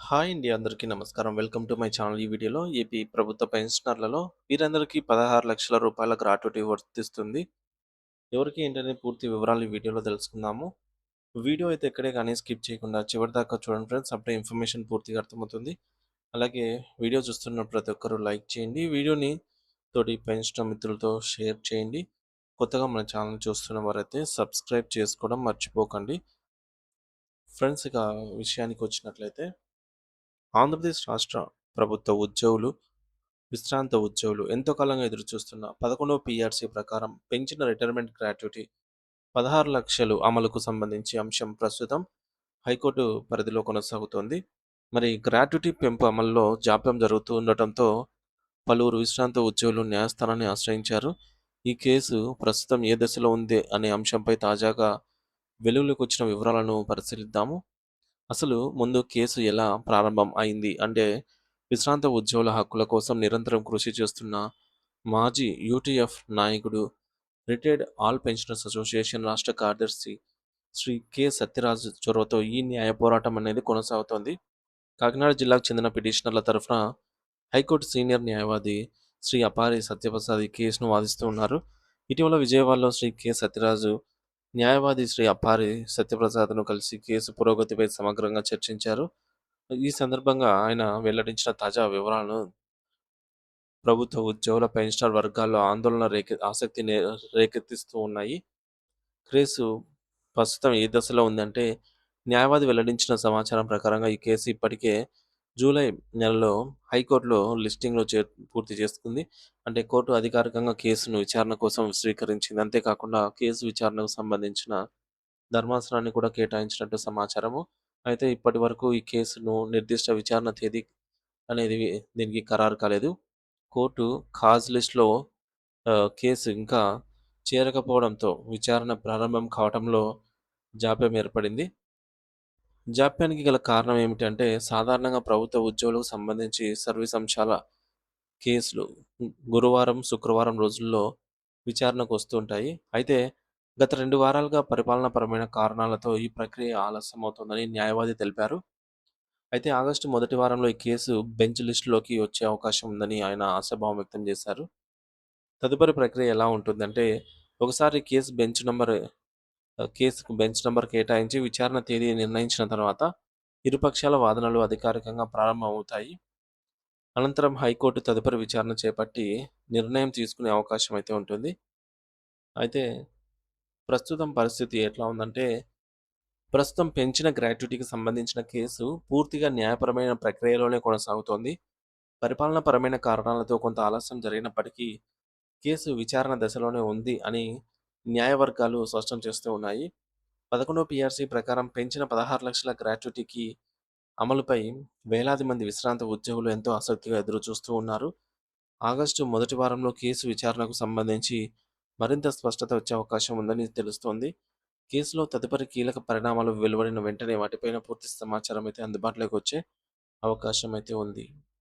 Hi అండి. అందరికీ నమస్కారం. Welcome to my channel. ఈ వీడియోలో ఏపీ ప్రభుత్వ పెన్షనర్లలో వీరందరికీ రూ. 16,00,000 గ్రాట్యుటీ వర్తిస్తుంది. ఎవరికి ఏంటనే పూర్తి వివరాలు ఈ వీడియోలో తెలుసుకుందాము. వీడియో అయితే ఎక్కడే కానీ స్కిప్ చేయకుండా చివరిదాకా చూడండి ఫ్రెండ్స్. అప్పుడే ఇన్ఫర్మేషన్ పూర్తిగా అర్థమవుతుంది. అలాగే వీడియో చూస్తున్న ప్రతి ఒక్కరూ లైక్ చేయండి. వీడియోని తోటి పెన్షనర్ మిత్రులతో షేర్ చేయండి. కొత్తగా మన ఛానల్ చూస్తున్న వారైతే సబ్స్క్రైబ్ చేసుకోవడం మర్చిపోకండి. ఫ్రెండ్స్ ఇక విషయానికి వచ్చినట్లయితే ఆంధ్రప్రదేశ్ రాష్ట్ర ప్రభుత్వ ఉద్యోగులు, విశ్రాంత ఉద్యోగులు ఎంతో కాలంగా ఎదురుచూస్తున్న 11వ పీఆర్సీ ప్రకారం పెంచిన రిటైర్మెంట్ గ్రాట్యుటీ 16,00,000 అమలుకు సంబంధించి అంశం ప్రస్తుతం హైకోర్టు పరిధిలో కొనసాగుతోంది. మరి గ్రాట్యుటీ పెంపు అమల్లో జాప్యం జరుగుతూ ఉండటంతో పలువురు విశ్రాంత ఉద్యోగులు న్యాయస్థానాన్ని ఆశ్రయించారు. ఈ కేసు ప్రస్తుతం ఏ దశలో ఉంది అనే అంశంపై తాజాగా వెలుగులోకి వచ్చిన వివరాలను పరిశీలిద్దాము. అసలు ముందు కేసు ఎలా ప్రారంభం అయింది అంటే, విశ్రాంత ఉద్యోగుల హక్కుల కోసం నిరంతరం కృషి చేస్తున్న మాజీ యూటీఎఫ్ నాయకుడు, రిటైర్డ్ ఆల్ పెన్షనర్స్ అసోసియేషన్ రాష్ట్ర కార్యదర్శి శ్రీ కె. సత్యరాజ్ చొరవతో ఈ న్యాయ పోరాటం అనేది కొనసాగుతోంది. కాకినాడ జిల్లాకు చెందిన పిటిషనర్ల తరఫున హైకోర్టు సీనియర్ న్యాయవాది శ్రీ అపారి సత్యప్రసాద్ ఈ కేసును వాదిస్తూ ఉన్నారు. ఇటీవల విజయవాడలో శ్రీ కె. సత్యరాజు న్యాయవాది శ్రీ అప్పారి సత్యప్రసాద్‌ను కలిసి కేసు పురోగతిపై సమగ్రంగా చర్చించారు. ఈ సందర్భంగా ఆయన వెల్లడించిన తాజా వివరాలను ప్రభుత్వ ఉద్యోగుల పెన్షనర్ వర్గాల్లో ఆందోళన ఆసక్తిని రేకెత్తిస్తూ ఉన్నాయి. కేసు ప్రస్తుతం ఏ దశలో ఉందంటే, న్యాయవాది వెల్లడించిన సమాచారం ప్రకారంగా ఈ కేసు ఇప్పటికే జూలై నెలలో హైకోర్టులో లిస్టింగ్‌లో పూర్తి చేసుకుంది. అంటే కోర్టు అధికారికంగా కేసును విచారణ కోసం స్వీకరించింది. అంతేకాకుండా కేసు విచారణకు సంబంధించిన ధర్మాసనాన్ని కూడా కేటాయించినట్టు సమాచారము. అయితే ఇప్పటివరకు ఈ కేసును నిర్దిష్ట విచారణ తేదీ అనేది దీనికి ఖరారు కాలేదు. కోర్టు ఖాజ్ లిస్ట్‌లో కేసు ఇంకా చేరకపోవడంతో విచారణ ప్రారంభం కావటంలో జాప్యం ఏర్పడింది. జాప్యానికి గల కారణం ఏమిటంటే, సాధారణంగా ప్రభుత్వ ఉద్యోగులకు సంబంధించి సర్వీస్ అంశాల కేసులు గురువారం, శుక్రవారం రోజుల్లో విచారణకు వస్తుంటాయి. అయితే గత 2 వారాలుగా పరిపాలనాపరమైన కారణాలతో ఈ ప్రక్రియ ఆలస్యమవుతోందని న్యాయవాది తెలిపారు. అయితే ఆగస్టు మొదటి వారంలో ఈ కేసు బెంచ్ లిస్ట్‌లోకి వచ్చే అవకాశం ఉందని ఆయన ఆశాభావం వ్యక్తం చేశారు. తదుపరి ప్రక్రియ ఎలా ఉంటుందంటే, ఒకసారి కేసుకు బెంచ్ నంబర్ కేటాయించి విచారణ తేదీ నిర్ణయించిన తర్వాత ఇరుపక్షాల వాదనలు అధికారికంగా ప్రారంభమవుతాయి. అనంతరం హైకోర్టు తదుపరి విచారణ చేపట్టి నిర్ణయం తీసుకునే అవకాశం అయితే ఉంటుంది. అయితే ప్రస్తుతం పరిస్థితి ఎట్లా ఉందంటే, ప్రస్తుతం పెంచిన గ్రాట్యుటీకి సంబంధించిన కేసు పూర్తిగా న్యాయపరమైన ప్రక్రియలోనే కొనసాగుతోంది. పరిపాలనాపరమైన కారణాలతో కొంత ఆలస్యం జరిగినప్పటికీ, కేసు విచారణ దశలోనే ఉంది అని న్యాయవర్గాలు స్పష్టం చేస్తూ ఉన్నాయి. 11వ పీఆర్సీ ప్రకారం పెంచిన 16,00,000 గ్రాట్యుటీకి అమలుపై వేలాది మంది విశ్రాంత ఉద్యోగులు ఎంతో ఆసక్తిగా ఎదురుచూస్తూ ఉన్నారు. ఆగస్టు మొదటి వారంలో కేసు విచారణకు సంబంధించి మరింత స్పష్టత వచ్చే అవకాశం ఉందని తెలుస్తోంది. కేసులో తదుపరి కీలక పరిణామాలు వెలువడిన వెంటనే వాటిపైన పూర్తి సమాచారం అయితే అందుబాటులోకి వచ్చే అవకాశం అయితే ఉంది.